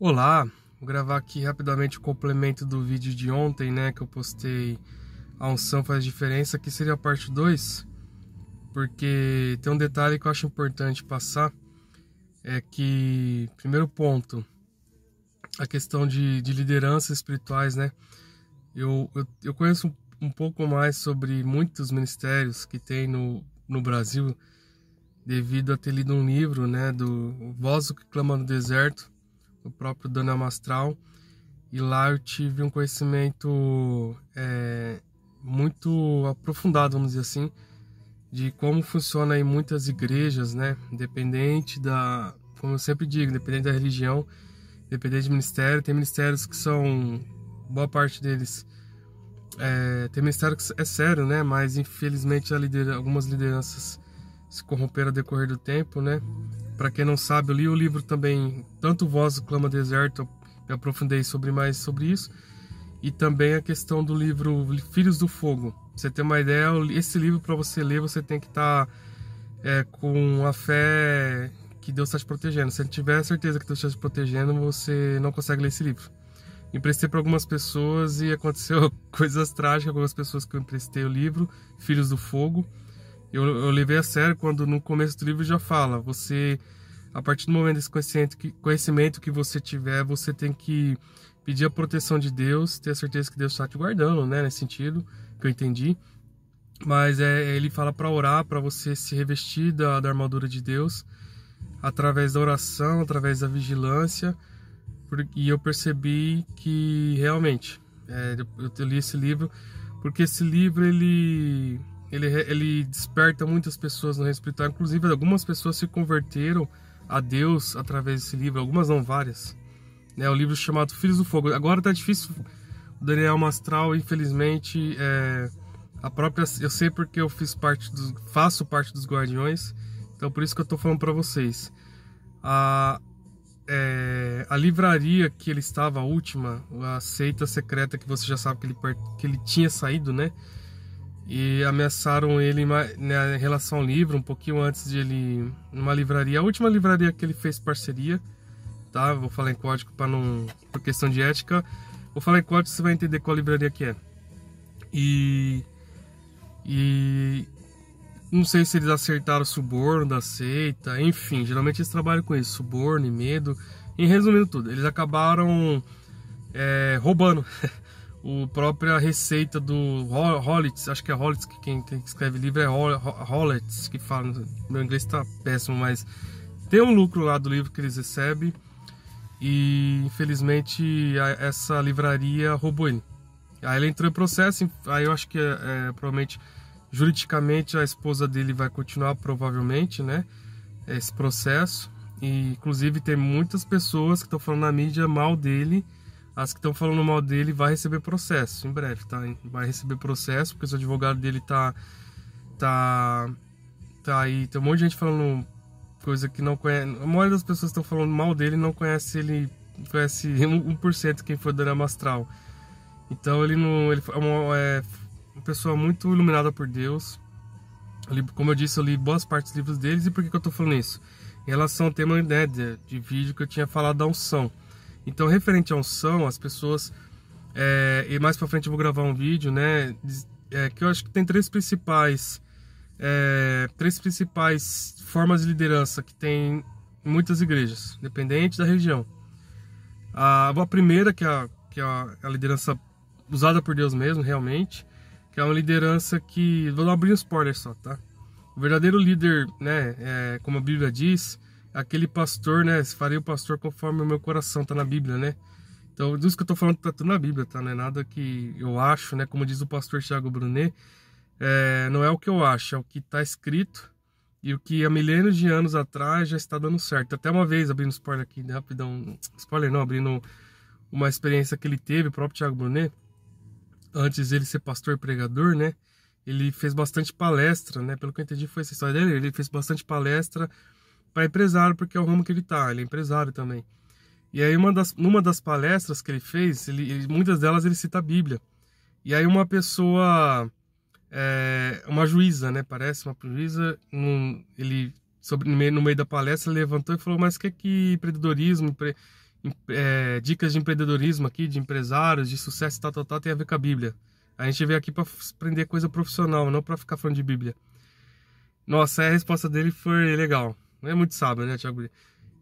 Olá, vou gravar aqui rapidamente o complemento do vídeo de ontem, né, que eu postei. A unção faz diferença, que seria a parte 2, porque tem um detalhe que eu acho importante passar, é que, primeiro ponto, a questão de lideranças espirituais, né, eu conheço um pouco mais sobre muitos ministérios que tem no Brasil, devido a ter lido um livro, né, do Voz do que Clama no Deserto, do próprio Daniel Mastral. E lá eu tive um conhecimento muito aprofundado, vamos dizer assim, de como funciona em muitas igrejas, né? Independente da, como eu sempre digo, independente da religião, independente de ministério. Tem ministérios que são, boa parte deles, tem ministério que é sério, né? Mas infelizmente algumas lideranças se corromperam ao decorrer do tempo, né? Para quem não sabe, eu li o livro também, tanto Voz do Clama Deserto, me aprofundei mais sobre isso, e também a questão do livro Filhos do Fogo. Pra você ter uma ideia, esse livro, para você ler, você tem que estar com a fé que Deus está te protegendo. Se ele tiver certeza que Deus está te protegendo, você não consegue ler esse livro. Emprestei para algumas pessoas e aconteceu coisas trágicas com algumas pessoas que eu emprestei o livro, Filhos do Fogo. Eu levei a sério quando no começo do livro já fala, você, a partir do momento desse conhecimento que você tiver, você tem que pedir a proteção de Deus, ter a certeza que Deus está te guardando, né, nesse sentido, que eu entendi. Mas ele fala para orar, para você se revestir da armadura de Deus, através da oração, através da vigilância. E eu percebi que realmente, eu li esse livro, porque esse livro ele desperta muitas pessoas no reino espiritual. Inclusive, algumas pessoas se converteram a Deus através desse livro, algumas não, várias. O livro chamado Filhos do Fogo. Agora tá difícil, o Daniel Mastral, infelizmente, eu sei porque eu faço parte dos Guardiões, então por isso que eu tô falando para vocês. A livraria que ele estava, a última, a seita secreta, que você já sabe que ele tinha saído, né? E ameaçaram ele, né, em relação ao livro, um pouquinho antes de ele, numa livraria, a última livraria que ele fez parceria, tá? Vou falar em código por questão de ética. Vou falar em código, você vai entender qual livraria que é. E não sei se eles acertaram o suborno da seita, enfim, geralmente eles trabalham com isso, suborno e medo. Em resumindo tudo, eles acabaram roubando a própria receita do Hollitz, acho que é Hollitz, que quem escreve livro é Hollitz, que fala, meu inglês está péssimo, mas tem um lucro lá do livro que eles recebem, e infelizmente essa livraria roubou ele. Aí ele entrou em processo, aí eu acho que provavelmente, juridicamente, a esposa dele vai continuar, provavelmente, né, esse processo. E inclusive tem muitas pessoas que estão falando na mídia mal dele. As que estão falando mal dele vai receber processo em breve, tá? Vai receber processo, porque o advogado dele tá aí. Tem um monte de gente falando coisa que não conhece. A maioria das pessoas que estão falando mal dele não conhece ele, conhece 1% quem foi o Daniel Mastral. Então ele é uma pessoa muito iluminada por Deus. Como eu disse, eu li boas partes dos livros deles. E por que eu tô falando isso? Em relação ao tema, né, de vídeo que eu tinha falado da unção. Então, referente à unção, as pessoas... e mais pra frente eu vou gravar um vídeo, né? Que eu acho que tem três principais formas de liderança que tem em muitas igrejas, independente da religião. A primeira, que é a liderança usada por Deus mesmo, realmente, que é uma liderança que... Vou abrir um spoiler só, tá? O verdadeiro líder, né, como a Bíblia diz, é aquele pastor, né, farei o pastor conforme o meu coração, tá na Bíblia, né? Então, disso que eu tô falando tá tudo na Bíblia, tá? Não é nada que eu acho, né? Como diz o pastor Thiago Brunet, não é o que eu acho, é o que tá escrito e o que há milênios de anos atrás já está dando certo. Até uma vez, abrindo spoiler aqui, né, rapidão, spoiler não, abrindo uma experiência que ele teve, o próprio Thiago Brunet, antes dele ser pastor e pregador, né? Ele fez bastante palestra, né? Pelo que eu entendi foi essa história dele. Ele fez bastante palestra para empresário, porque é o ramo que ele tá. Ele é empresário também. E aí numa das palestras que ele fez, muitas delas ele cita a Bíblia. E aí uma pessoa, uma juíza, né? Parece uma juíza, no meio da palestra, ele levantou e falou: mas o que é que empreendedorismo dicas de empreendedorismo aqui, de empresários, de sucesso, tal, tem a ver com a Bíblia. A gente veio aqui para aprender coisa profissional, não para ficar falando de Bíblia. Nossa, a resposta dele foi legal. Não é muito sábio, né, Thiago?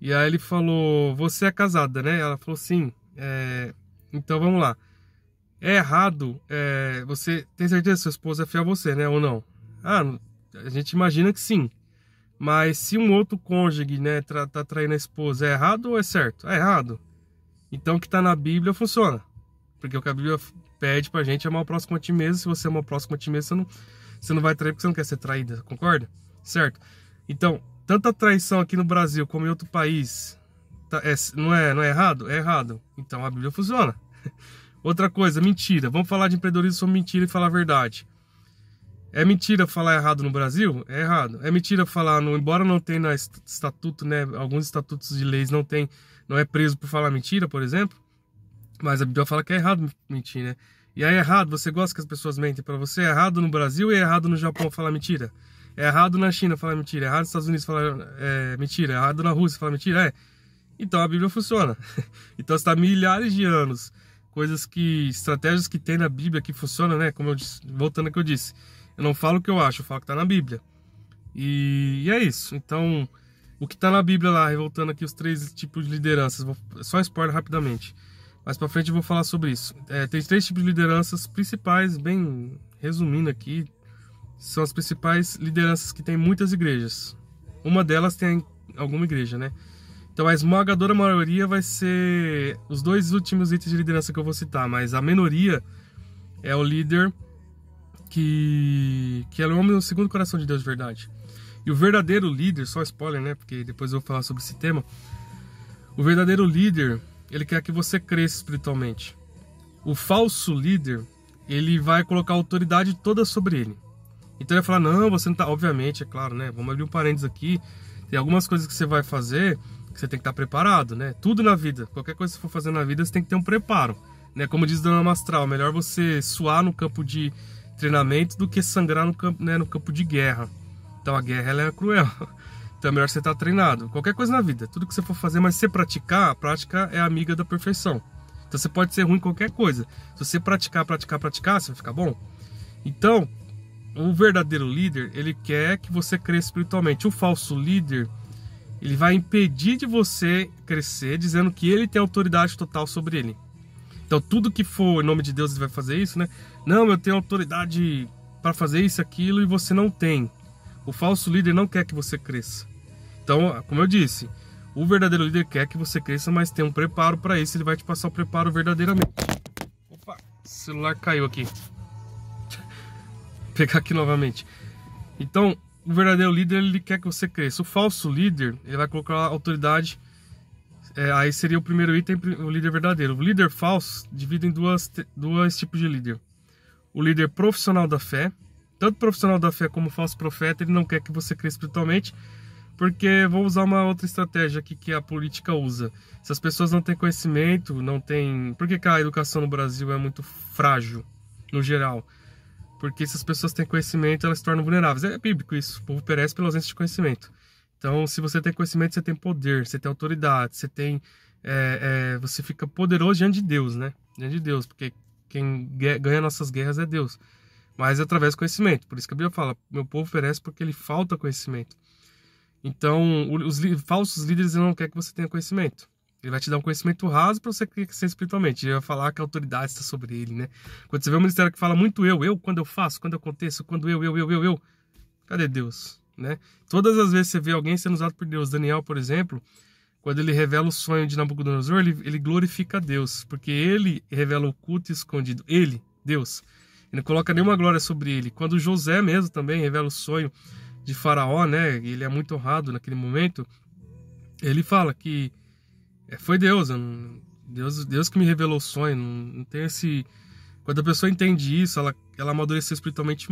E aí ele falou, você é casada, né? Ela falou, sim. Então vamos lá. É errado, você tem certeza que sua esposa é fiel a você, né? Ou não? A gente imagina que sim. Mas se um outro cônjuge, né, tá traindo a esposa, é errado ou é certo? É errado. Então o que tá na Bíblia funciona. Porque o que a Bíblia pede pra gente é amar o próximo a ti mesmo. Se você amar o próximo a ti mesmo, você não vai trair porque você não quer ser traída, concorda? Certo? Então, tanta traição aqui no Brasil como em outro país, não é errado? É errado. Então a Bíblia funciona. Outra coisa, mentira. Vamos falar de empreendedorismo sobre mentira e falar a verdade. É mentira falar errado no Brasil? É errado. É mentira falar, embora não tenha estatuto, né? Alguns estatutos de leis não é preso por falar mentira, por exemplo. Mas a Bíblia fala que é errado mentir, né? E aí é errado, você gosta que as pessoas mentem pra você? É errado no Brasil e é errado no Japão falar mentira? É errado na China falar mentira? É errado nos Estados Unidos falar mentira? É errado na Rússia falar mentira? Então a Bíblia funciona. Então está milhares de anos. Estratégias que tem na Bíblia que funcionam, né? Como eu disse, voltando ao que eu disse. Eu não falo o que eu acho, eu falo o que está na Bíblia. E é isso. Então, o que está na Bíblia lá, voltando aqui os 3 tipos de lideranças. Só spoiler rapidamente. Mais pra frente eu vou falar sobre isso. Tem 3 tipos de lideranças principais, bem resumindo aqui. São as principais lideranças que tem muitas igrejas. Uma delas tem alguma igreja, né? Então a esmagadora maioria vai ser os 2 últimos itens de liderança que eu vou citar. Mas a minoria é o líder que é o homem no segundo coração de Deus de verdade. E o verdadeiro líder, só spoiler, né? Porque depois eu vou falar sobre esse tema. O verdadeiro líder, ele quer que você cresça espiritualmente. O falso líder, ele vai colocar a autoridade toda sobre ele. Então ele vai falar, não, você não tá... Obviamente, é claro, né? Vamos abrir um parênteses aqui. Tem algumas coisas que você vai fazer que você tem que estar preparado, né? Tudo na vida, qualquer coisa que você for fazer na vida, você tem que ter um preparo, né? Como diz Dona Mastral, melhor você suar no campo de treinamento do que sangrar no campo, né, no campo de guerra. Então a guerra ela é cruel. Então é melhor você estar treinado. Qualquer coisa na vida, tudo que você for fazer, mas se você praticar, a prática é amiga da perfeição. Então você pode ser ruim em qualquer coisa. Se você praticar, você vai ficar bom. Então, o verdadeiro líder, ele quer que você cresça espiritualmente. O falso líder, ele vai impedir de você crescer, dizendo que ele tem autoridade total sobre ele. Então tudo que for em nome de Deus ele vai fazer isso, né? Não, eu tenho autoridade para fazer isso, aquilo, e você não tem. O falso líder não quer que você cresça. Então, como eu disse, o verdadeiro líder quer que você cresça, mas tem um preparo para isso. Ele vai te passar o preparo verdadeiramente. Opa, o celular caiu aqui. Vou pegar aqui novamente. Então, o verdadeiro líder, ele quer que você cresça. O falso líder, ele vai colocar a autoridade. Aí seria o primeiro item, o líder verdadeiro. O líder falso divide em dois tipos de líder. O líder profissional da fé. Tanto profissional da fé como falso profeta, ele não quer que você cresça espiritualmente, porque vou usar uma outra estratégia aqui que a política usa. Se as pessoas não têm conhecimento, não têm... Por que a educação no Brasil é muito frágil, no geral? Porque se as pessoas têm conhecimento, elas se tornam vulneráveis. É bíblico isso, o povo perece pela ausência de conhecimento. Então, se você tem conhecimento, você tem poder, você tem autoridade, você tem... você fica poderoso diante de Deus, né? Diante de Deus, porque quem ganha nossas guerras é Deus. Mas é através do conhecimento. Por isso que a Bíblia fala, meu povo perece porque ele falta conhecimento. Então, os falsos líderes não querem que você tenha conhecimento. Ele vai te dar um conhecimento raso para você crescer espiritualmente. Ele vai falar que a autoridade está sobre ele, né? Quando você vê um ministério que fala muito eu, quando eu faço, quando aconteço, quando eu. Cadê Deus? Né? Todas as vezes você vê alguém sendo usado por Deus. Daniel, por exemplo, quando ele revela o sonho de Nabucodonosor, ele glorifica a Deus. Porque ele revela o oculto e escondido. Ele, Deus. Ele não coloca nenhuma glória sobre ele. Quando José mesmo também revela o sonho de Faraó, né? Ele é muito honrado naquele momento. Ele fala que foi Deus, Deus que me revelou o sonho. Não tem esse... Quando a pessoa entende isso, ela amadureceu espiritualmente.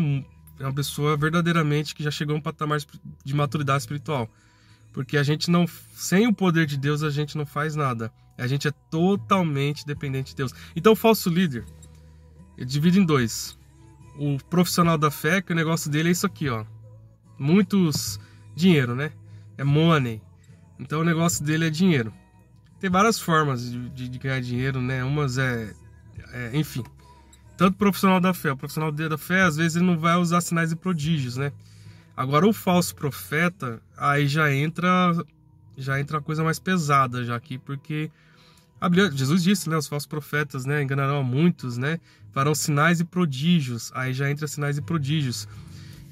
É uma pessoa verdadeiramente que já chegou a um patamar de maturidade espiritual. Porque a gente não... Sem o poder de Deus, a gente não faz nada. A gente é totalmente dependente de Deus. Então, o falso líder, ele divide em dois. O profissional da fé, que o negócio dele é isso aqui, ó. Dinheiro, né? É money. Então o negócio dele é dinheiro. tem várias formas de ganhar dinheiro, né? Umas enfim, tanto profissional da fé. O profissional da fé, às vezes, ele não vai usar sinais e prodígios, né? Agora, o falso profeta, aí já entra a coisa mais pesada já aqui, porque Jesus disse, né? Os falsos profetas, né? Enganarão a muitos, né? Farão sinais e prodígios. Aí já entra sinais e prodígios.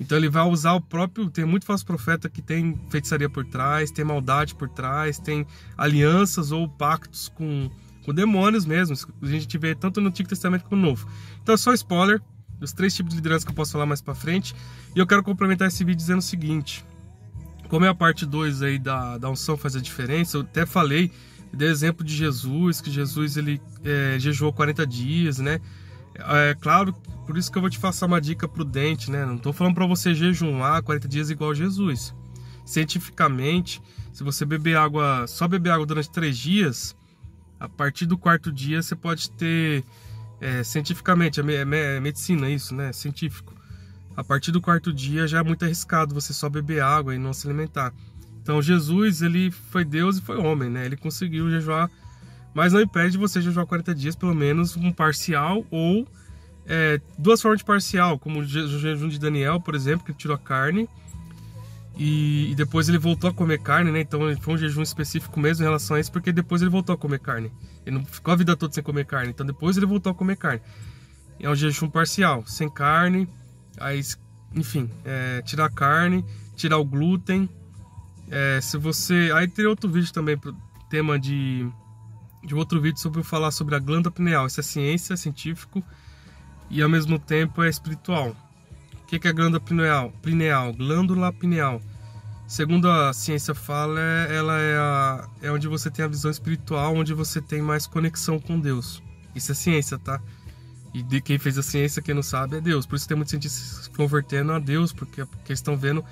Então ele vai usar o próprio... Tem muito falso profeta que tem feitiçaria por trás, tem maldade por trás, tem alianças ou pactos com demônios mesmo. A gente vê tanto no Antigo Testamento como no Novo. Então é só spoiler dos 3 tipos de liderança que eu posso falar mais pra frente. E eu quero complementar esse vídeo dizendo o seguinte. Como é a parte 2 aí da unção faz a diferença, eu até falei, dei exemplo de Jesus, que Jesus ele jejuou 40 dias, né? É claro, por isso que eu vou te passar uma dica prudente, né? Não estou falando para você jejuar 40 dias igual Jesus. Cientificamente, se você só beber água durante 3 dias, a partir do 4º dia você pode ter, cientificamente, é medicina isso, né? Científico. A partir do 4º dia já é muito arriscado você só beber água e não se alimentar. Então Jesus, ele foi Deus e foi homem, né? Ele conseguiu jejuar, mas não impede você jejuar 40 dias, pelo menos um parcial ou 2 formas de parcial, como o jejum de Daniel, por exemplo, que ele tirou a carne e depois ele voltou a comer carne, né? Então foi um jejum específico mesmo em relação a isso, porque depois ele voltou a comer carne. Ele não ficou a vida toda sem comer carne, então depois ele voltou a comer carne. É um jejum parcial, sem carne, aí, enfim, tirar a carne, tirar o glúten. Aí tem outro vídeo também pro tema de outro vídeo sobre eu falar sobre a glândula pineal. Isso é ciência, científico e ao mesmo tempo é espiritual. O que é a glândula pineal? Glândula pineal, segundo a ciência fala, ela é onde você tem a visão espiritual, onde você tem mais conexão com Deus. Isso é ciência, tá? E de quem fez a ciência, quem não sabe, é Deus. Por isso tem muitos cientistas se convertendo a Deus, porque eles estão vendo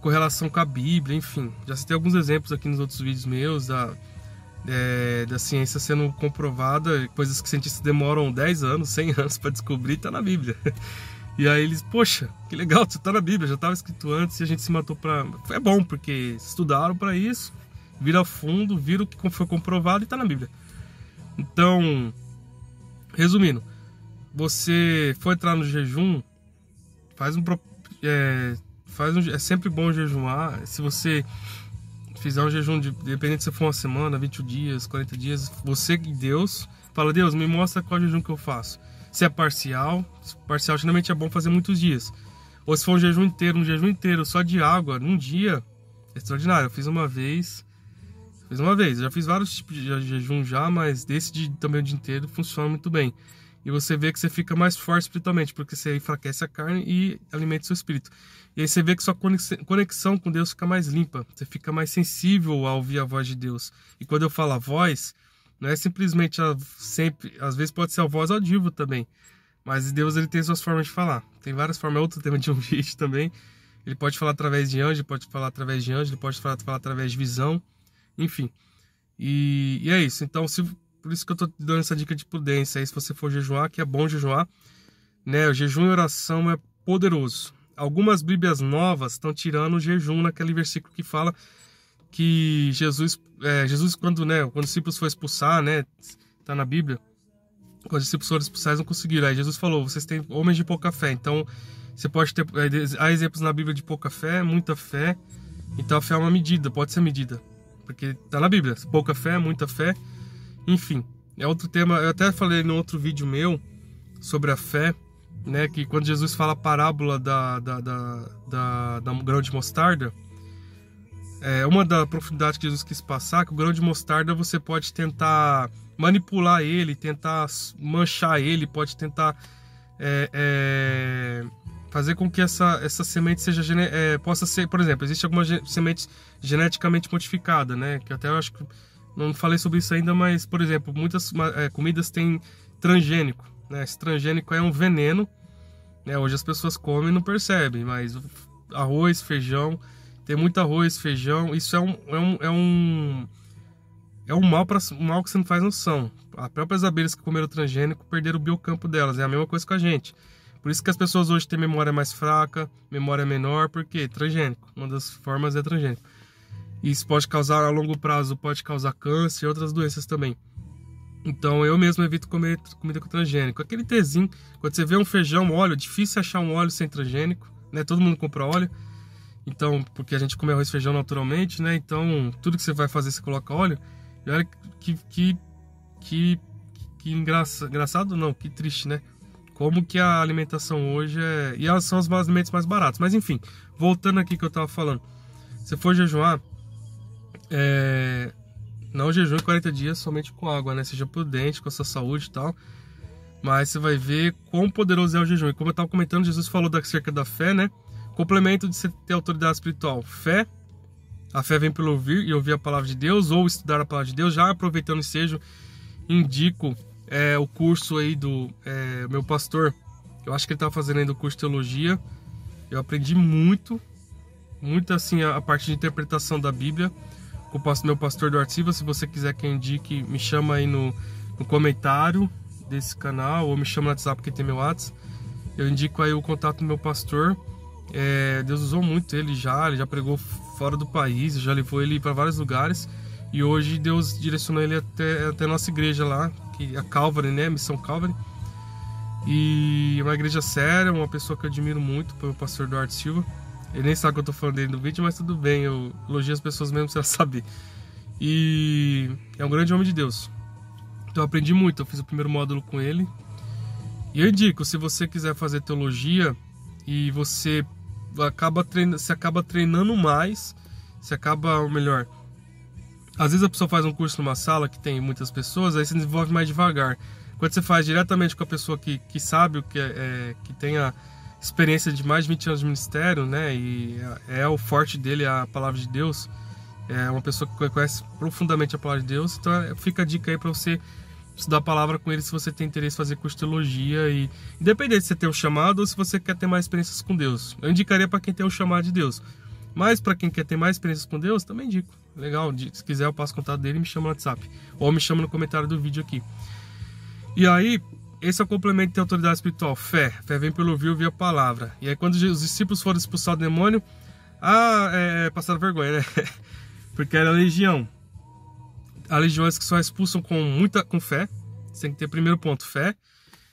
correlação com a Bíblia, enfim. Já citei alguns exemplos aqui nos outros vídeos meus da ciência sendo comprovada, coisas que cientistas demoram 10 anos, 100 anos para descobrir, tá na Bíblia. E aí eles, poxa, que legal, isso tá na Bíblia, já estava escrito antes e a gente se matou para... É bom, porque estudaram para isso, viram a fundo, viram o que foi comprovado e tá na Bíblia. Então, resumindo, você for entrar no jejum, é sempre bom jejuar. Se você fizer um jejum, dependendo se for uma semana, 20 dias, 40 dias, você e Deus, fala, Deus, me mostra qual jejum que eu faço. Se é parcial geralmente é bom fazer muitos dias. Ou se for um jejum inteiro só de água, num dia, é extraordinário. Eu fiz uma vez. Eu já fiz vários tipos de jejum já, mas desse também o dia inteiro funciona muito bem. E você vê que você fica mais forte espiritualmente, porque você enfraquece a carne e alimenta o seu espírito. E aí você vê que sua conexão com Deus fica mais limpa. Você fica mais sensível a ouvir a voz de Deus. E quando eu falo a voz, não é simplesmente sempre... Às vezes pode ser a voz audível também. Mas Deus, ele tem suas formas de falar. Tem várias formas. É outro tema de um vídeo também. Ele pode falar através de anjo, ele pode falar através de visão. Enfim. E é isso. Então, por isso que eu tô dando essa dica de prudência aí, se você for jejuar, que é bom jejuar, né? O jejum e oração é poderoso. Algumas Bíblias novas estão tirando o jejum naquele versículo que fala que Jesus quando os discípulos foram expulsar, né? Tá na Bíblia. Quando os discípulos foram expulsar, eles não conseguiram. Aí Jesus falou, vocês têm homens de pouca fé. Então, você pode ter... Há exemplos na Bíblia de pouca fé, muita fé. Então, a fé é uma medida, pode ser medida. Porque tá na Bíblia, pouca fé, muita fé. Enfim, é outro tema. Eu até falei no outro vídeo meu sobre a fé, né? Que quando Jesus fala a parábola da grão de mostarda, uma da profundidade que Jesus quis passar, que o grão de mostarda você pode tentar manipular ele, tentar manchar ele, pode tentar fazer com que essa semente seja possa ser, por exemplo, existe algumas sementes geneticamente modificadas, né? Que até eu acho que não falei sobre isso ainda, mas, por exemplo, muitas comidas têm transgênico, né? Esse transgênico é um veneno, né? Hoje as pessoas comem e não percebem, mas arroz, feijão, tem muito arroz, feijão, isso é um mal que você não faz noção. As próprias abelhas que comeram transgênico perderam o biocampo delas, é a mesma coisa com a gente. Por isso que as pessoas hoje têm memória mais fraca, memória menor, porque transgênico, uma das formas é transgênico. E isso pode causar, a longo prazo, pode causar câncer e outras doenças também. Então eu mesmo evito comer comida com transgênico. Aquele tezinho, quando você vê um feijão, óleo, é difícil achar um óleo sem transgênico, né? Todo mundo compra óleo. Então, porque a gente come arroz e feijão naturalmente, né? Então, tudo que você vai fazer, você coloca óleo. E olha que engraçado, não, que triste, né? Como que a alimentação hoje é... E elas são os alimentos mais baratos. Mas enfim, voltando aqui que eu tava falando. Se for jejuar, não jejue 40 dias somente com água, né? Seja prudente com a sua saúde e tal. Mas você vai ver quão poderoso é o jejum. E como eu estava comentando, Jesus falou acerca da fé, né? Complemento de você ter autoridade espiritual. Fé. A fé vem pelo ouvir e ouvir a palavra de Deus, ou estudar a palavra de Deus. Já aproveitando o ensejo, indico o curso aí do meu pastor. Eu acho que ele estava fazendo ainda o curso de teologia. Eu aprendi muito assim a parte de interpretação da Bíblia com o meu pastor Eduardo Silva. Se você quiser que eu indique, me chama aí no comentário desse canal, ou me chama no WhatsApp que tem meu WhatsApp. Eu indico aí o contato do meu pastor. Deus usou muito ele já pregou fora do país, já levou ele para vários lugares, e hoje Deus direcionou ele até a nossa igreja lá, que é a Calvary, né, Missão Calvary, e é uma igreja séria, uma pessoa que eu admiro muito, o pastor Eduardo Silva. Ele nem sabe que eu tô falando dele no vídeo, mas tudo bem, eu elogio as pessoas mesmo sem saber. E é um grande homem de Deus. Então eu aprendi muito, eu fiz o primeiro módulo com ele. E eu indico, se você quiser fazer teologia e você acaba treinando mais, ou melhor, às vezes a pessoa faz um curso numa sala que tem muitas pessoas, aí você desenvolve mais devagar. Quando você faz diretamente com a pessoa que sabe o que tem a experiência de mais de 20 anos de ministério, né, e o forte dele é a palavra de Deus, é uma pessoa que conhece profundamente a palavra de Deus, então fica a dica aí para você estudar a palavra com ele se você tem interesse em fazer curso de teologia, e independente se você tem um chamado ou se você quer ter mais experiências com Deus. Eu indicaria para quem tem o chamado de Deus, mas para quem quer ter mais experiências com Deus, também indico. Legal, se quiser eu passo o contato dele e me chama no WhatsApp, ou me chama no comentário do vídeo aqui. E aí, esse é o complemento de autoridade espiritual. Fé vem pelo ouvir a palavra. E aí quando os discípulos foram expulsar o demônio, passaram vergonha, né? Porque era legião. Há legiões que só expulsam com fé. Você tem que ter, primeiro ponto, fé.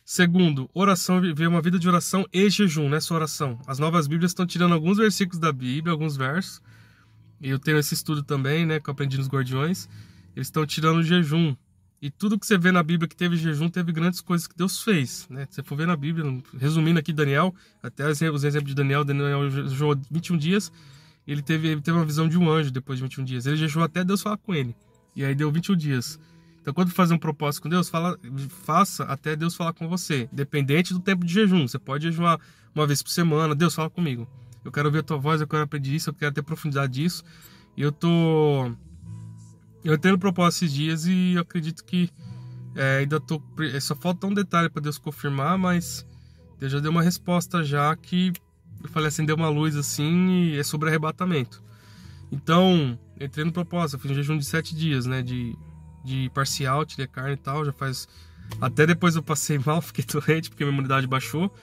Segundo, oração, viver uma vida de oração e jejum, não é só oração. As novas bíblias estão tirando alguns versículos da Bíblia, alguns versos. E eu tenho esse estudo também, né, que eu aprendi nos Guardiões. Eles estão tirando o jejum. E tudo que você vê na Bíblia que teve jejum, teve grandes coisas que Deus fez, né? Se você for ver na Bíblia, resumindo aqui Daniel, até os exemplos de Daniel jejuou 21 dias, ele teve uma visão de um anjo depois de 21 dias. Ele jejuou até Deus falar com ele. E aí deu 21 dias. Então, quando fazer um propósito com Deus, faça até Deus falar com você. Independente do tempo de jejum. Você pode jejuar uma vez por semana. Deus, fala comigo. Eu quero ouvir a tua voz, eu quero aprender isso, eu quero ter profundidade disso. E eu tenho propósito esses dias e eu acredito que só falta um detalhe para Deus confirmar, mas Deus já deu uma resposta já que eu falei assim, deu uma luz assim, e é sobre arrebatamento. Então, entrei no propósito, eu fiz um jejum de 7 dias, né, de parcial, tirei carne e tal, já faz... Até depois eu passei mal, fiquei doente porque minha imunidade baixou,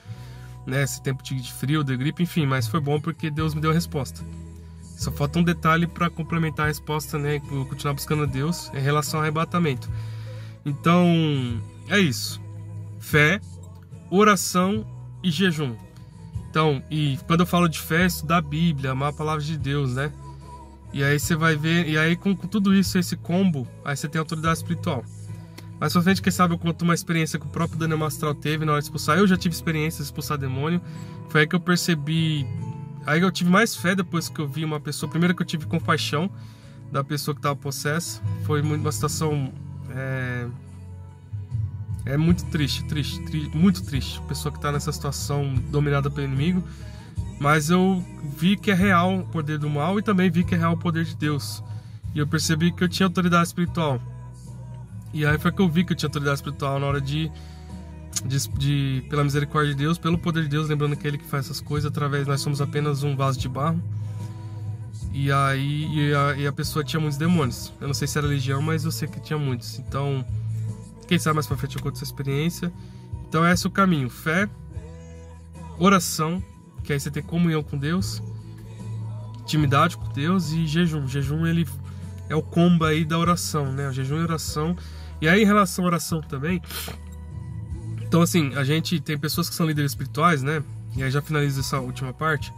né, esse tempo de frio, de gripe, enfim, mas foi bom porque Deus me deu a resposta. Só falta um detalhe para complementar a resposta, né, vou continuar buscando a Deus em relação ao arrebatamento. Então, é isso. Fé, oração e jejum. Então, e quando eu falo de fé, estudar a Bíblia, amar a palavra de Deus, né? E aí você vai ver, e aí com tudo isso, esse combo, aí você tem autoridade espiritual. Mais pra frente, quem sabe eu conto uma experiência que o próprio Daniel Mastral teve na hora de expulsar. Eu já tive experiência de expulsar demônio. Foi aí que eu percebi... Aí eu tive mais fé depois que eu vi uma pessoa... Primeiro que eu tive compaixão da pessoa que estava possessa. Foi uma situação... muito triste, muito triste. A pessoa que está nessa situação dominada pelo inimigo. Mas eu vi que é real o poder do mal e também vi que é real o poder de Deus. E eu percebi que eu tinha autoridade espiritual. E aí foi que eu vi que eu tinha autoridade espiritual na hora pela misericórdia de Deus, pelo poder de Deus, lembrando que é Ele que faz essas coisas, nós somos apenas um vaso de barro. E aí a pessoa tinha muitos demônios. Eu não sei se era legião, mas eu sei que tinha muitos. Então, quem sabe mais pra frente eu conto essa experiência. Então esse é o caminho, fé, oração, que aí você tem comunhão com Deus, intimidade com Deus e jejum. O jejum, ele é o combo aí da oração, né? O jejum e oração. E aí, em relação à oração também, então assim, a gente tem pessoas que são líderes espirituais, né? E aí já finalizo essa última parte.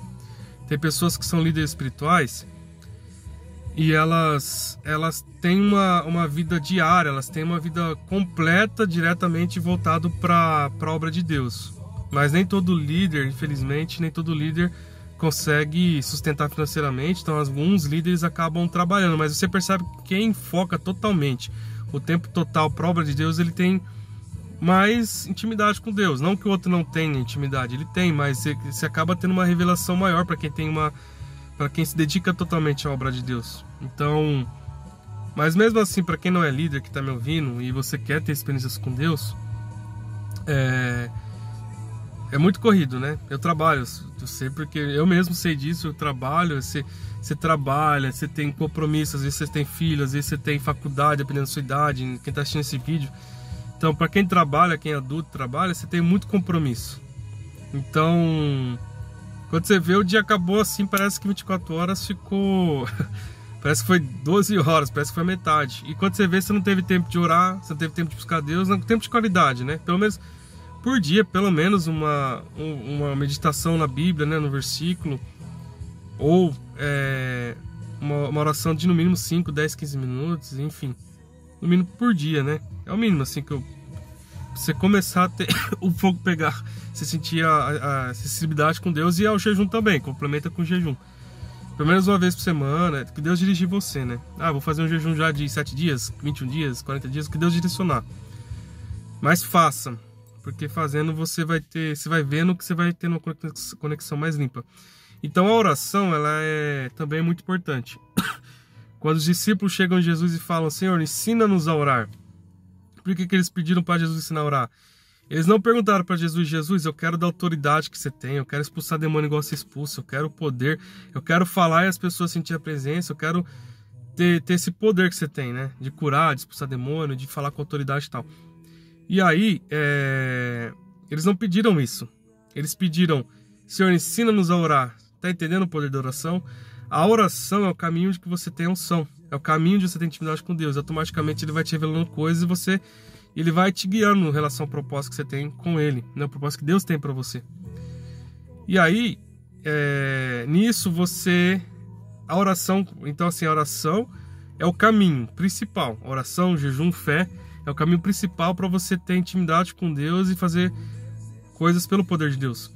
Tem pessoas que são líderes espirituais e elas têm uma vida diária, elas têm uma vida completa, diretamente voltado para a obra de Deus. Mas nem todo líder, infelizmente, nem todo líder consegue sustentar financeiramente. Então alguns líderes acabam trabalhando, mas você percebe que quem foca totalmente o tempo total para a obra de Deus, ele tem mais intimidade com Deus. Não que o outro não tenha intimidade, ele tem, mas você acaba tendo uma revelação maior para quem tem para quem se dedica totalmente à obra de Deus. Então, mas mesmo assim, para quem não é líder que está me ouvindo e você quer ter experiências com Deus, é muito corrido, né? Eu trabalho, eu sei, porque eu mesmo sei disso. Eu trabalho, você trabalha, você tem compromisso, às vezes você tem filho, às vezes você tem faculdade, dependendo da sua idade, quem está assistindo esse vídeo. Então, para quem trabalha, quem é adulto trabalha, você tem muito compromisso. Então, quando você vê, o dia acabou assim, parece que 24 horas ficou... parece que foi 12 horas, parece que foi metade. E quando você vê, você não teve tempo de orar, você não teve tempo de buscar Deus, não teve tempo de qualidade, né? Pelo menos por dia, pelo menos uma meditação na Bíblia, né, no versículo, ou uma oração de no mínimo 5, 10, 15 minutos, enfim, no mínimo por dia, né? É o mínimo, assim, que você começar a ter o fogo pegar, você sentir a sensibilidade com Deus, e ao jejum também, complementa com o jejum. Pelo menos uma vez por semana, que Deus dirigir você, né? Ah, vou fazer um jejum já de 7 dias, 21 dias, 40 dias, que Deus direcionar. Mas faça, porque fazendo você vai vendo que você vai ter uma conexão mais limpa. Então a oração, ela é também muito importante. Quando os discípulos chegam a Jesus e falam: Senhor, ensina-nos a orar. Por que eles pediram para Jesus ensinar a orar? Eles não perguntaram para Jesus: Jesus, eu quero da autoridade que você tem, eu quero expulsar demônio igual você expulsa, eu quero o poder, eu quero falar e as pessoas sentir a presença, eu quero ter esse poder que você tem, né? De curar, de expulsar demônio, de falar com autoridade e tal. E aí, eles não pediram isso. Eles pediram: Senhor, ensina-nos a orar. Tá entendendo o poder da oração? A oração é o caminho de que você tem unção. É o caminho de você ter intimidade com Deus. Automaticamente ele vai te revelando coisas e ele vai te guiando em relação ao propósito que você tem com ele, né? O propósito que Deus tem para você. E aí, nisso a oração, então assim, a oração é o caminho principal. A oração, jejum, fé é o caminho principal para você ter intimidade com Deus e fazer coisas pelo poder de Deus.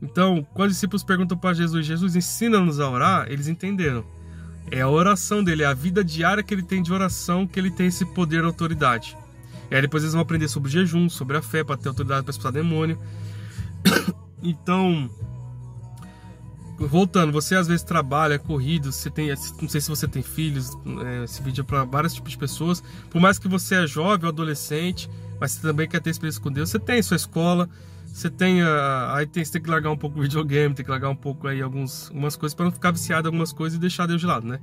Então, quando os discípulos perguntam para Jesus: Jesus, ensina-nos a orar, eles entenderam. É a oração dele, é a vida diária que ele tem de oração, que ele tem esse poder, autoridade. E aí depois eles vão aprender sobre o jejum, sobre a fé, para ter autoridade para expulsar demônio. Então, voltando, você às vezes trabalha, é corrido, você tem, não sei se você tem filhos, esse vídeo é para vários tipos de pessoas. Por mais que você é jovem ou adolescente, mas você também quer ter experiência com Deus, você tem sua escola, você tem você tem que largar um pouco o videogame, tem que largar um pouco aí algumas coisas para não ficar viciado em algumas coisas e deixar Deus de lado, né?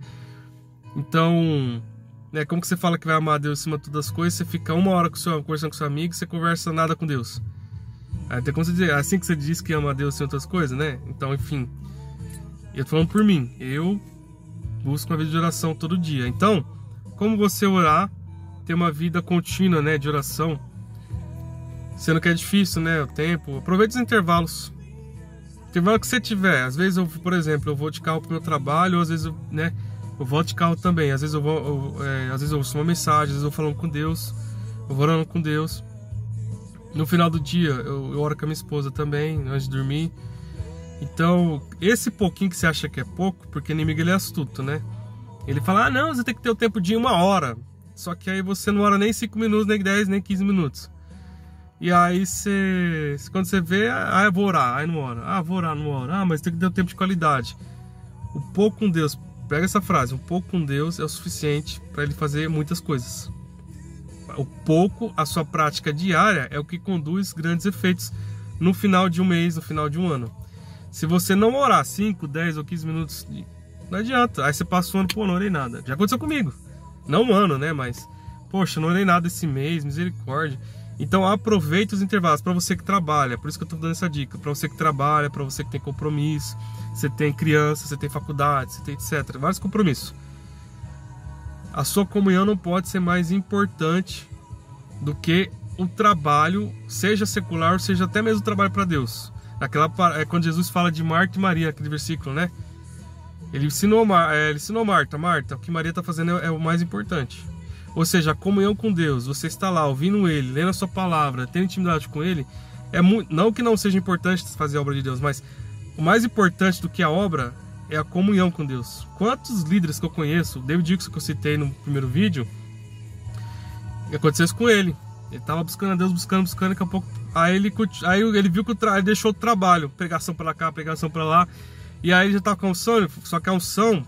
Então, como que você fala que vai amar Deus acima de todas as coisas, você fica uma hora conversando com seu amigo e você conversa nada com Deus. Aí tem como você dizer, assim que você diz que ama Deus acima de outras coisas, né? Então, enfim, eu tô falando por mim, eu busco uma vida de oração todo dia. Então, como você orar, ter uma vida contínua, né, de oração, sendo que é difícil, né, o tempo, aproveite os intervalos. Intervalo que você tiver. Às vezes, por exemplo, eu vou de carro pro meu trabalho, ou às vezes, eu volto de carro também. Às vezes às vezes eu ouço uma mensagem, às vezes eu falando com Deus, eu vou orando com Deus. No final do dia, eu oro com a minha esposa também, antes de dormir. Então, esse pouquinho que você acha que é pouco, porque o inimigo ele é astuto, né? Ele fala: não, você tem que ter o tempo de 1 hora. Só que aí você não ora nem 5 minutos, nem 10, nem 15 minutos. E aí quando você vê, eu vou orar, aí não ora. Vou orar, não ora. Mas tem que ter um tempo de qualidade. O pouco com Deus, pega essa frase, um pouco com Deus é o suficiente para ele fazer muitas coisas. O pouco, a sua prática diária, é o que conduz grandes efeitos no final de um mês, no final de um ano. Se você não orar 5, 10 ou 15 minutos, não adianta. Aí você passa o ano, não orei nada. Já aconteceu comigo. Não um ano, né? Mas, poxa, não orei nada esse mês, misericórdia. Então aproveite os intervalos, para você que trabalha, por isso que eu estou dando essa dica, para você que trabalha, para você que tem compromisso, você tem criança, você tem faculdade, você tem etc, vários compromissos. A sua comunhão não pode ser mais importante do que o trabalho, seja secular, ou seja até mesmo o trabalho para Deus. Quando Jesus fala de Marta e Maria, aquele versículo, né? Ele ensinou Marta, o que Maria está fazendo é o mais importante. Ou seja, a comunhão com Deus, você está lá ouvindo Ele, lendo a sua palavra, tendo intimidade com Ele, não que não seja importante fazer a obra de Deus, mas o mais importante do que a obra é a comunhão com Deus. Quantos líderes que eu conheço, David Dixon que eu citei no primeiro vídeo, aconteceu isso com ele. Ele estava buscando a Deus, buscando, daqui a pouco, aí ele viu que ele deixou o trabalho, pregação para cá, pregação para lá, e aí ele já estava com unção, só que a unção,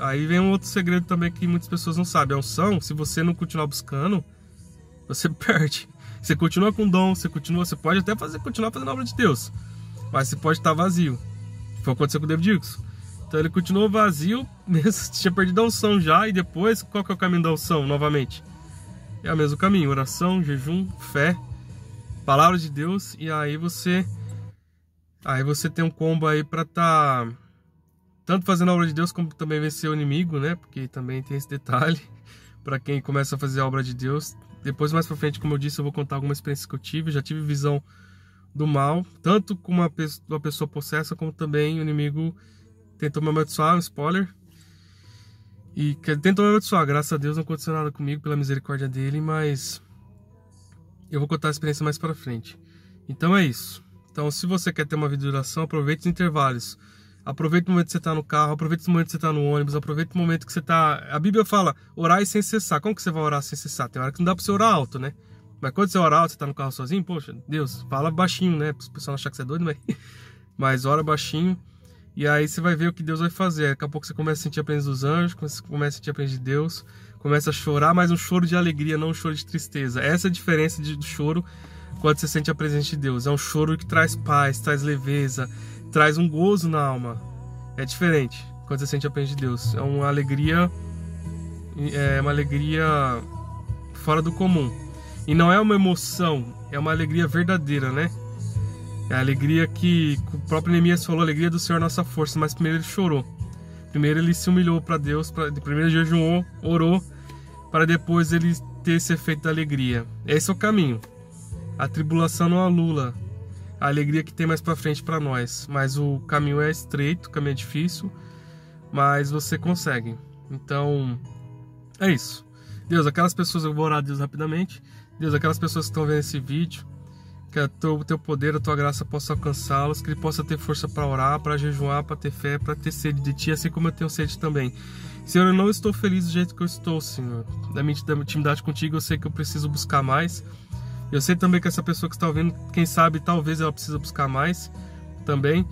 aí vem um outro segredo também que muitas pessoas não sabem. A unção, se você não continuar buscando, você perde. Você continua com dom, você pode até continuar fazendo a obra de Deus, mas você pode estar vazio. Foi o que aconteceu com o David Dixon. Então ele continuou vazio, mesmo tinha perdido a unção já, e depois, qual que é o caminho da unção novamente? É o mesmo caminho, oração, jejum, fé, palavra de Deus, e aí você tem um combo aí para estar tanto fazendo a obra de Deus como também vencer o inimigo, né? Porque também tem esse detalhe para quem começa a fazer a obra de Deus. Depois, mais pra frente, como eu disse, eu vou contar algumas experiências que eu tive. Já tive visão do mal, tanto com uma pessoa possessa, como também o inimigo tentou me amaldiçoar, um spoiler. E tentou me amaldiçoar, graças a Deus não aconteceu nada comigo, pela misericórdia dele, mas eu vou contar a experiência mais pra frente. Então é isso. Então, se você quer ter uma vida de oração, aproveite os intervalos. Aproveite o momento que você está no carro, aproveite o momento que você está no ônibus, aproveite o momento que você está... A Bíblia fala, orar sem cessar. Como que você vai orar sem cessar? Tem hora que não dá para você orar alto, né? Mas quando você orar alto, você está no carro sozinho, poxa, Deus, fala baixinho, né? Para o pessoal não achar que você é doido, mas ora baixinho. E aí você vai ver o que Deus vai fazer. Daqui a pouco você começa a sentir a presença dos anjos, começa a sentir a presença de Deus, começa a chorar, mas um choro de alegria, não um choro de tristeza. Essa é a diferença do choro quando você sente a presença de Deus. É um choro que traz paz, traz leveza, traz um gozo na alma. É diferente quando você sente a presença de Deus. É uma alegria fora do comum. E não é uma emoção, é uma alegria verdadeira, né? É a alegria que o próprio Neemias falou, a alegria do Senhor é nossa força. Mas primeiro ele chorou. Primeiro ele se humilhou para Deus, primeiro ele jejuou, orou, para depois ele ter esse efeito da alegria. Esse é o caminho. A tribulação não anula a alegria que tem mais para frente para nós, mas o caminho é estreito, o caminho é difícil, mas você consegue. Então, é isso. Deus, aquelas pessoas, eu vou orar a Deus rapidamente. Deus, aquelas pessoas que estão vendo esse vídeo, que o teu poder, a tua graça possa alcançá-los, que ele possa ter força para orar, para jejuar, para ter fé, para ter sede de ti, assim como eu tenho sede também. Senhor, eu não estou feliz do jeito que eu estou, Senhor. Da minha intimidade contigo, eu sei que eu preciso buscar mais. Eu sei também que essa pessoa que está ouvindo, quem sabe, talvez ela precisa buscar mais também.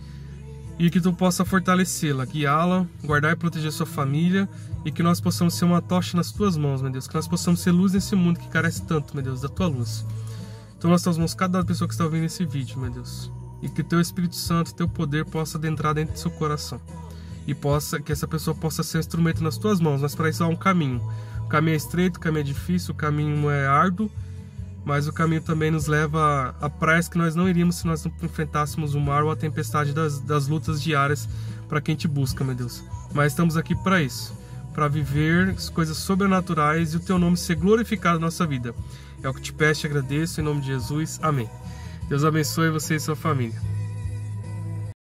E que tu possa fortalecê-la, guiá-la, guardar e proteger sua família. E que nós possamos ser uma tocha nas tuas mãos, meu Deus. Que nós possamos ser luz nesse mundo que carece tanto, meu Deus, da tua luz. Então nós estamos mãos cada pessoa que está ouvindo esse vídeo, meu Deus. E que o teu Espírito Santo, o teu poder possa adentrar dentro do seu coração. E que essa pessoa possa ser um instrumento nas tuas mãos. Mas para isso há um caminho. O caminho é estreito, o caminho é difícil, o caminho é árduo. Mas o caminho também nos leva a praias que nós não iríamos se nós não enfrentássemos o mar ou a tempestade das lutas diárias para quem te busca, meu Deus. Mas estamos aqui para isso, para viver coisas sobrenaturais e o teu nome ser glorificado na nossa vida. É o que te peço e agradeço em nome de Jesus. Amém. Deus abençoe você e sua família.